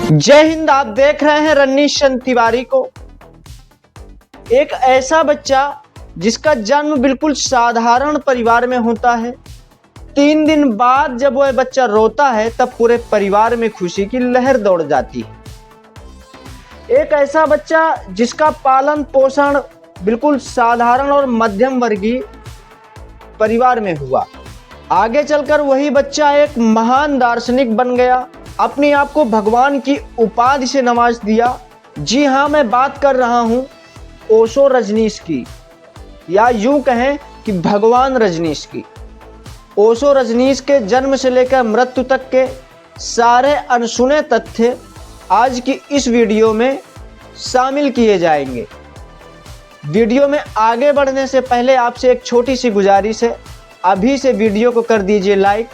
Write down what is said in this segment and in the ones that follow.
जय हिंद। आप देख रहे हैं रजनीश चंद्र तिवारी को। एक ऐसा बच्चा जिसका जन्म बिल्कुल साधारण परिवार में होता है। 3 दिन बाद जब वह बच्चा रोता है तब पूरे परिवार में खुशी की लहर दौड़ जाती है। एक ऐसा बच्चा जिसका पालन पोषण बिल्कुल साधारण और मध्यम वर्गीय परिवार में हुआ। आगे चलकर वही बच्चा एक महान दार्शनिक बन गया, अपने आप को भगवान की उपाधि से नवाज दिया। जी हाँ, मैं बात कर रहा हूँ ओशो रजनीश की, या यूं कहें कि भगवान रजनीश की। ओशो रजनीश के जन्म से लेकर मृत्यु तक के सारे अनसुने तथ्य आज की इस वीडियो में शामिल किए जाएंगे। वीडियो में आगे बढ़ने से पहले आपसे एक छोटी सी गुजारिश है, अभी से वीडियो को कर दीजिए लाइक।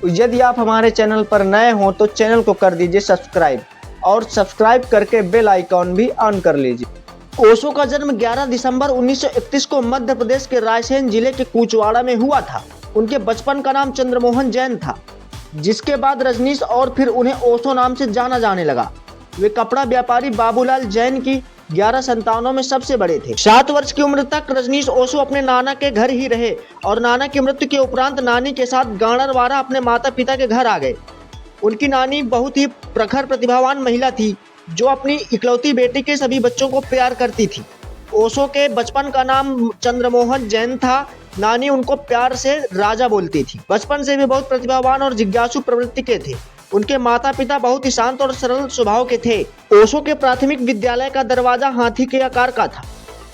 यदि आप हमारे चैनल पर नए हों तो चैनल को कर दीजिए सब्सक्राइब, और सब्सक्राइब करके बेल आइकॉन भी ऑन कर लीजिए। ओशो का जन्म 11 दिसंबर 1931 को मध्य प्रदेश के रायसेन जिले के कुचवाड़ा में हुआ था। उनके बचपन का नाम चंद्रमोहन जैन था, जिसके बाद रजनीश और फिर उन्हें ओशो नाम से जाना जाने लगा। वे कपड़ा व्यापारी बाबूलाल जैन की 11 संतानों में सबसे बड़े थे। 7 वर्ष की उम्र तक रजनीश ओशो अपने नाना के घर ही रहे और नाना की मृत्यु के उपरांत नानी के साथ गाणरवाड़ा अपने माता पिता के घर आ गए। उनकी नानी बहुत ही प्रखर प्रतिभावान महिला थी, जो अपनी इकलौती बेटी के सभी बच्चों को प्यार करती थी। ओशो के बचपन का नाम चंद्रमोहन जैन था। नानी उनको प्यार से राजा बोलती थी। बचपन से वे बहुत प्रतिभावान और जिज्ञासु प्रवृत्ति के थे। उनके माता पिता बहुत ही शांत और सरल स्वभाव के थे। ओशो के प्राथमिक विद्यालय का दरवाजा हाथी के आकार का था।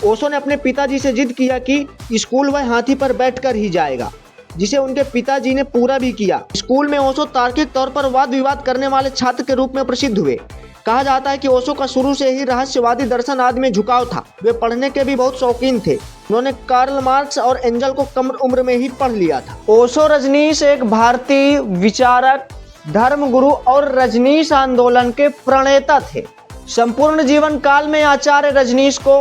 ओशो ने अपने पिताजी से जिद किया कि स्कूल वह हाथी पर बैठकर ही जाएगा, जिसे उनके पिताजी ने पूरा भी किया। स्कूल में ओशो तार्किक तौर पर वाद विवाद करने वाले छात्र के रूप में प्रसिद्ध हुए। कहा जाता है कि ओशो का शुरू से ही रहस्यवादी दर्शन आदि में झुकाव था। वे पढ़ने के भी बहुत शौकीन थे। उन्होंने कार्ल मार्क्स और एंजल को कम उम्र में ही पढ़ लिया था। ओशो रजनीश एक भारतीय विचारक, धर्मगुरु और रजनीश आंदोलन के प्रणेता थे। संपूर्ण जीवन काल में आचार्य रजनीश को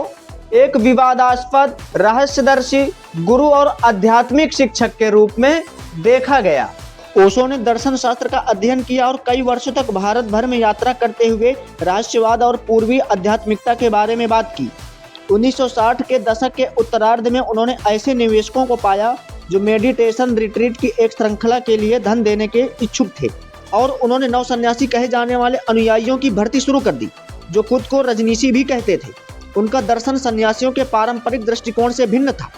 एक विवादास्पद, रहस्यदर्शी गुरु और आध्यात्मिक शिक्षक के रूप में देखा गया। ओशो ने दर्शन शास्त्र का अध्ययन किया और कई वर्षों तक भारत भर में यात्रा करते हुए रहस्यवाद और पूर्वी आध्यात्मिकता के बारे में बात की। 1960 के दशक के उत्तरार्ध में उन्होंने ऐसे निवेशकों को पाया जो मेडिटेशन रिट्रीट की एक श्रृंखला के लिए धन देने के इच्छुक थे, और उन्होंने नव सन्यासी कहे जाने वाले अनुयायियों की भर्ती शुरू कर दी, जो खुद को रजनीशी भी कहते थे। उनका दर्शन सन्यासियों के पारंपरिक दृष्टिकोण से भिन्न था,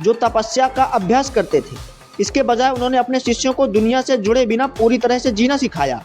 जो तपस्या का अभ्यास करते थे। इसके बजाय उन्होंने अपने शिष्यों को दुनिया से जुड़े बिना पूरी तरह से जीना सिखाया।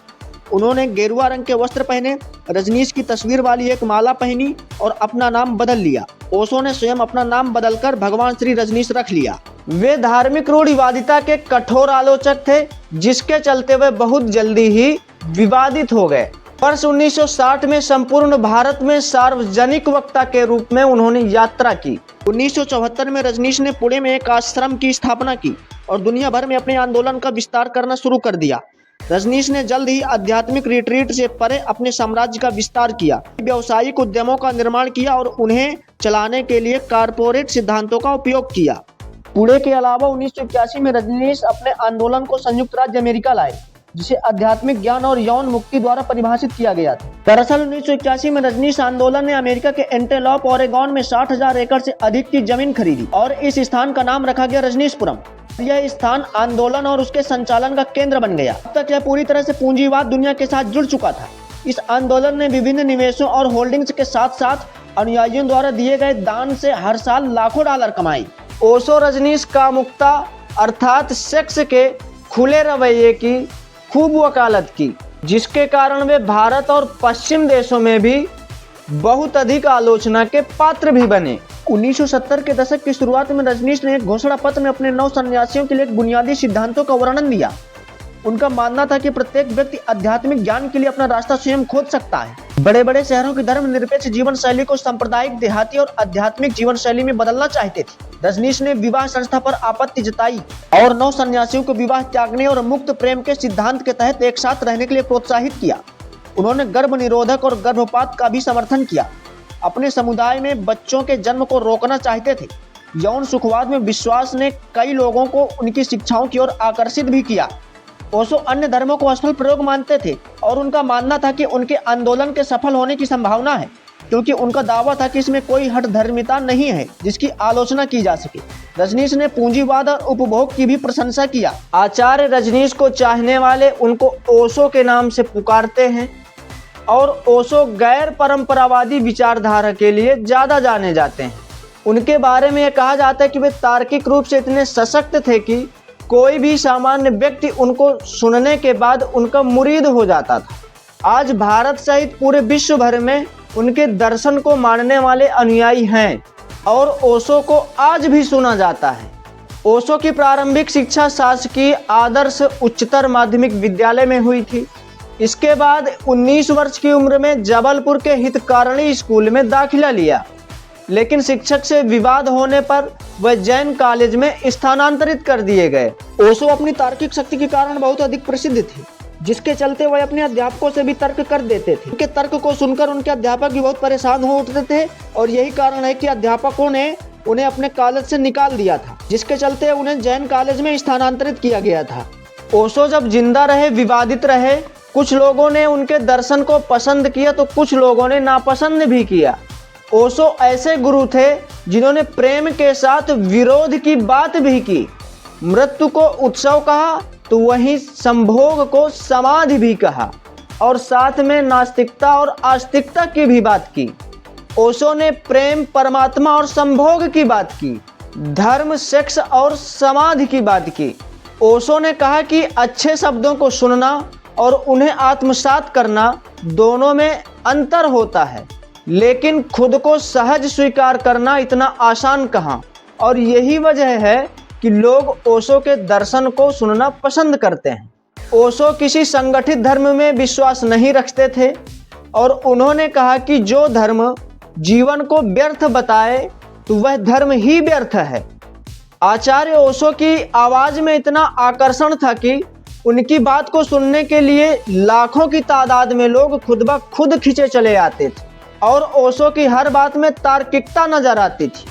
उन्होंने गेरुआ रंग के वस्त्र पहने, रजनीश की तस्वीर वाली एक माला पहनी और अपना नाम बदल लिया। ओशो ने स्वयं अपना नाम बदलकर भगवान श्री रजनीश रख लिया। वे धार्मिक रूढ़िवादिता के कठोर आलोचक थे, जिसके चलते वे बहुत जल्दी ही विवादित हो गए। वर्ष 1960 में संपूर्ण भारत में सार्वजनिक वक्ता के रूप में उन्होंने यात्रा की। 1974 में रजनीश ने पुणे में एक आश्रम की स्थापना की और दुनिया भर में अपने आंदोलन का विस्तार करना शुरू कर दिया। रजनीश ने जल्द ही आध्यात्मिक रिट्रीट से परे अपने साम्राज्य का विस्तार किया, व्यावसायिक उद्यमों का निर्माण किया और उन्हें चलाने के लिए कारपोरेट सिद्धांतों का उपयोग किया। पुणे के अलावा 1981 में रजनीश अपने आंदोलन को संयुक्त राज्य अमेरिका लाए, जिसे आध्यात्मिक ज्ञान और यौन मुक्ति द्वारा परिभाषित किया गया था। दरअसल 1981 में रजनीश आंदोलन ने अमेरिका के एंटेलोप ओरेगॉन में 60,000 एकड़ से अधिक की जमीन खरीदी और इस स्थान का नाम रखा गया रजनीशपुरम। यह स्थान आंदोलन और उसके संचालन का केंद्र बन गया। अब तक यह पूरी तरह से पूंजीवाद दुनिया के साथ जुड़ चुका था। इस आंदोलन ने विभिन्न निवेशों और होल्डिंग्स के साथ साथ अनुयायियों द्वारा दिए गए दान से हर साल लाखों डॉलर कमाई। ओशो रजनीश कामुकता अर्थात सेक्स के खुले रवैये की खूब वकालत की, जिसके कारण वे भारत और पश्चिम देशों में भी बहुत अधिक आलोचना के पात्र भी बने। 1970 के दशक की शुरुआत में रजनीश ने एक घोषणा पत्र में अपने नव सन्यासियों के लिए बुनियादी सिद्धांतों का वर्णन दिया। उनका मानना था कि प्रत्येक व्यक्ति आध्यात्मिक ज्ञान के लिए अपना रास्ता स्वयं खोज सकता है। बड़े बड़े शहरों की धर्मनिरपेक्ष जीवन शैली को सांप्रदायिक, देहाती और आध्यात्मिक जीवन शैली में बदलना चाहते थे। रजनीश ने विवाह संस्था पर आपत्ति जताई और नव सन्यासियों को विवाह त्यागने और मुक्त प्रेम के सिद्धांत के तहत एक साथ रहने के लिए प्रोत्साहित किया। उन्होंने गर्भ निरोधक और गर्भपात का भी समर्थन किया। अपने समुदाय में बच्चों के जन्म को रोकना चाहते थे। यौन सुखवाद में विश्वास ने कई लोगों को उनकी शिक्षाओं की ओर आकर्षित भी किया। ओशो अन्य धर्मों को असफल प्रयोग मानते थे और उनका मानना था कि उनके आंदोलन के सफल होने की संभावना है, क्योंकि उनका दावा था कि इसमें कोई हठधर्मिता नहीं है जिसकी आलोचना की जा सके। रजनीश ने पूंजीवाद और उपभोग की भी प्रशंसा किया। आचार्य रजनीश को चाहने वाले उनको ओशो के नाम से पुकारते हैं और ओशो गैर परंपरावादी विचारधारा के लिए ज्यादा जाने जाते हैं। उनके बारे में यह कहा जाता है कि वे तार्किक रूप से इतने सशक्त थे कि कोई भी सामान्य व्यक्ति उनको सुनने के बाद उनका मुरीद हो जाता था। आज भारत सहित पूरे विश्व भर में उनके दर्शन को मानने वाले अनुयायी हैं और ओशो को आज भी सुना जाता है। ओशो की प्रारंभिक शिक्षा शासकीय आदर्श उच्चतर माध्यमिक विद्यालय में हुई थी। इसके बाद 19 वर्ष की उम्र में जबलपुर के हितकारिणी स्कूल में दाखिला लिया, लेकिन शिक्षक से विवाद होने पर वह जैन कॉलेज में स्थानांतरित कर दिए गए। ओशो अपनी तार्किक शक्ति के कारण बहुत अधिक प्रसिद्ध थे, जिसके चलते वह अपने अध्यापकों से भी तर्क कर देते थे। उनके तर्क को सुनकर उनके अध्यापक भी बहुत परेशान हो उठते थे और यही कारण है कि अध्यापकों ने उन्हें अपने कॉलेज से निकाल दिया था, जिसके चलते उन्हें जैन कॉलेज में स्थानांतरित किया गया था। ओशो जब जिंदा रहे विवादित रहे। कुछ लोगों ने उनके दर्शन को पसंद किया तो कुछ लोगों ने नापसंद भी किया। ओशो ऐसे गुरु थे जिन्होंने प्रेम के साथ विरोध की बात भी की। मृत्यु को उत्सव कहा तो वहीं संभोग को समाधि भी कहा और साथ में नास्तिकता और आस्तिकता की भी बात की। ओशो ने प्रेम, परमात्मा और संभोग की बात की, धर्म, सेक्स और समाधि की बात की। ओशो ने कहा कि अच्छे शब्दों को सुनना और उन्हें आत्मसात करना दोनों में अंतर होता है, लेकिन खुद को सहज स्वीकार करना इतना आसान कहाँ। और यही वजह है कि लोग ओशो के दर्शन को सुनना पसंद करते हैं। ओशो किसी संगठित धर्म में विश्वास नहीं रखते थे और उन्होंने कहा कि जो धर्म जीवन को व्यर्थ बताए तो वह धर्म ही व्यर्थ है। आचार्य ओशो की आवाज में इतना आकर्षण था कि उनकी बात को सुनने के लिए लाखों की तादाद में लोग खुद ब खुद खींचे चले आते थे और ओशो की हर बात में तार्किकता नजर आती थी।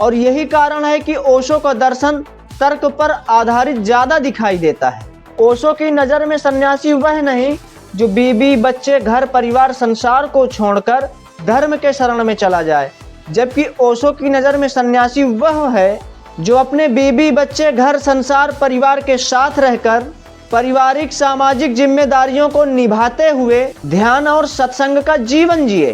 और यही कारण है कि ओशो का दर्शन तर्क पर आधारित ज्यादा दिखाई देता है। ओशो की नज़र में सन्यासी वह नहीं जो बीबी, बच्चे, घर, परिवार, संसार को छोड़कर धर्म के शरण में चला जाए, जबकि ओशो की नज़र में सन्यासी वह है जो अपने बीबी, बच्चे, घर, संसार, परिवार के साथ रहकर पारिवारिक सामाजिक जिम्मेदारियों को निभाते हुए ध्यान और सत्संग का जीवन जिए।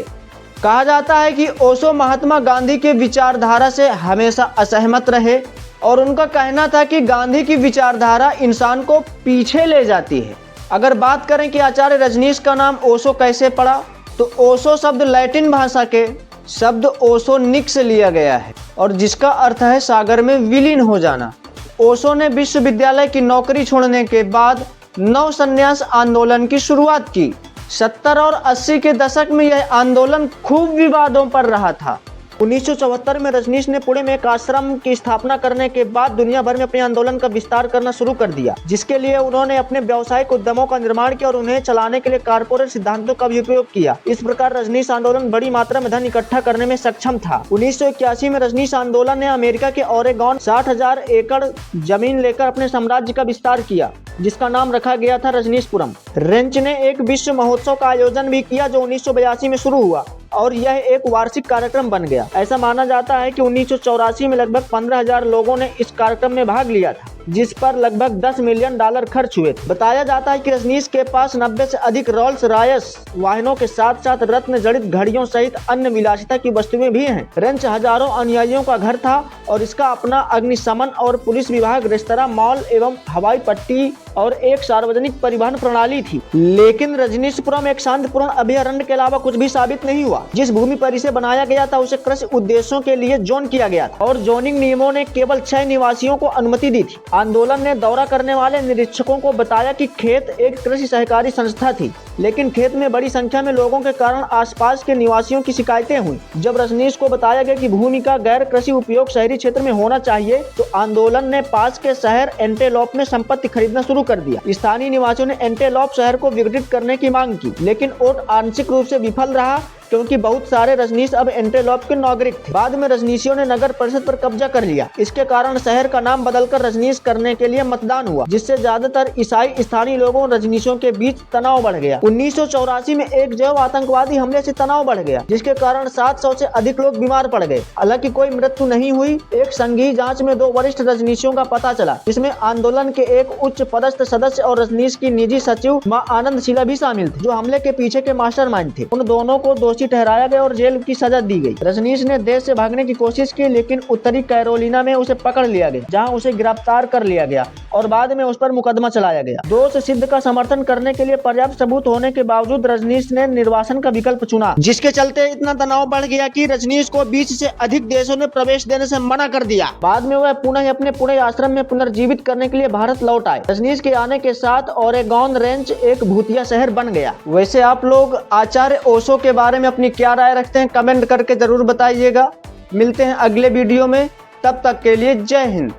कहा जाता है कि ओशो महात्मा गांधी के विचारधारा से हमेशा असहमत रहे और उनका कहना था कि गांधी की विचारधारा इंसान को पीछे ले जाती है। अगर बात करें कि आचार्य रजनीश का नाम ओशो कैसे पड़ा, तो ओशो शब्द लैटिन भाषा के शब्द ओशोनिक से लिया गया है और जिसका अर्थ है सागर में विलीन हो जाना। ओशो ने विश्वविद्यालय की नौकरी छोड़ने के बाद नव संन्यास आंदोलन की शुरुआत की। 70 और 80 के दशक में यह आंदोलन खूब विवादों पर रहा था। 1974 में रजनीश ने पुणे में एक आश्रम की स्थापना करने के बाद दुनिया भर में अपने आंदोलन का विस्तार करना शुरू कर दिया, जिसके लिए उन्होंने अपने व्यावसायिक उद्यमों का निर्माण किया और उन्हें चलाने के लिए कारपोरेट सिद्धांतों का भी उपयोग किया। इस प्रकार रजनीश आंदोलन बड़ी मात्रा में धन इकट्ठा करने में सक्षम था। 1981 में रजनीश आंदोलन ने अमेरिका के ओरेगॉन 60,000 एकड़ जमीन लेकर अपने साम्राज्य का विस्तार किया, जिसका नाम रखा गया था रजनीशपुरम। रेंच ने एक विश्व महोत्सव का आयोजन भी किया जो 1982 में शुरू हुआ और यह एक वार्षिक कार्यक्रम बन गया। ऐसा माना जाता है कि 1984 में लगभग 15,000 लोगों ने इस कार्यक्रम में भाग लिया था, जिस पर लगभग $10 मिलियन खर्च हुए थे। बताया जाता है कि रजनीश के पास 90 से अधिक रोल्स रॉयस वाहनों के साथ साथ रत्न जड़ित घड़ियों सहित अन्य विलासिता की वस्तुएं भी हैं। रेंच हजारों अनुयायियों का घर था और इसका अपना अग्निशमन और पुलिस विभाग, रेस्तरां, मॉल एवं हवाई पट्टी और एक सार्वजनिक परिवहन प्रणाली थी। लेकिन रजनीशपुरम एक शांतिपूर्ण अभयारण्य के अलावा कुछ भी साबित नहीं हुआ। जिस भूमि पर इसे बनाया गया था उसे कृषि उद्देश्यों के लिए जोन किया गया था और जोनिंग नियमों ने केवल 6 निवासियों को अनुमति दी थी। आंदोलन ने दौरा करने वाले निरीक्षकों को बताया कि खेत एक कृषि सहकारी संस्था थी, लेकिन खेत में बड़ी संख्या में लोगों के कारण आसपास के निवासियों की शिकायतें हुई। जब रजनीश को बताया गया कि भूमि का गैर कृषि उपयोग शहरी क्षेत्र में होना चाहिए, तो आंदोलन ने पास के शहर एंटेलोप में संपत्ति खरीदना शुरू कर दिया। स्थानीय निवासियों ने एंटेलोप शहर को विघटित करने की मांग की, लेकिन वोट आंशिक रूप से विफल रहा। क्योंकि बहुत सारे रजनीश अब एंटेलोप के नागरिक थे। बाद में रजनीशियों ने नगर परिषद पर कब्जा कर लिया। इसके कारण शहर का नाम बदलकर रजनीश करने के लिए मतदान हुआ, जिससे ज्यादातर ईसाई स्थानीय लोगों और रजनीशियों के बीच तनाव बढ़ गया। 1984 में एक जैव आतंकवादी हमले से तनाव बढ़ गया, जिसके कारण 700 से अधिक लोग बीमार पड़ गए। हालांकि कोई मृत्यु नहीं हुई। एक संघीय जांच में 2 वरिष्ठ रजनीशियों का पता चला, जिसमें आंदोलन के एक उच्च पदस्थ सदस्य और रजनीश की निजी सचिव मां आनंदशीला भी शामिल थे, जो हमले के पीछे के मास्टरमाइंड थे। उन दोनों को दोषी ठहराया गया और जेल की सजा दी गई। रजनीश ने देश से भागने की कोशिश की, लेकिन उत्तरी कैरोलिना में उसे पकड़ लिया गया, जहां उसे गिरफ्तार कर लिया गया और बाद में उस पर मुकदमा चलाया गया। दोष सिद्ध का समर्थन करने के लिए पर्याप्त सबूत होने के बावजूद रजनीश ने निर्वासन का विकल्प चुना, जिसके चलते इतना तनाव बढ़ गया कि रजनीश को 20 से अधिक देशों ने प्रवेश देने से मना कर दिया। बाद में वह पुनः अपने पुणे आश्रम में पुनर्जीवित करने के लिए भारत लौट आए। रजनीश के आने के साथ ओरेगॉन रेंज एक भूतिया शहर बन गया। वैसे आप लोग आचार्य ओशो के बारे में अपनी क्या राय रखते हैं, कमेंट करके जरूर बताइएगा। मिलते हैं अगले वीडियो में, तब तक के लिए जय हिंद।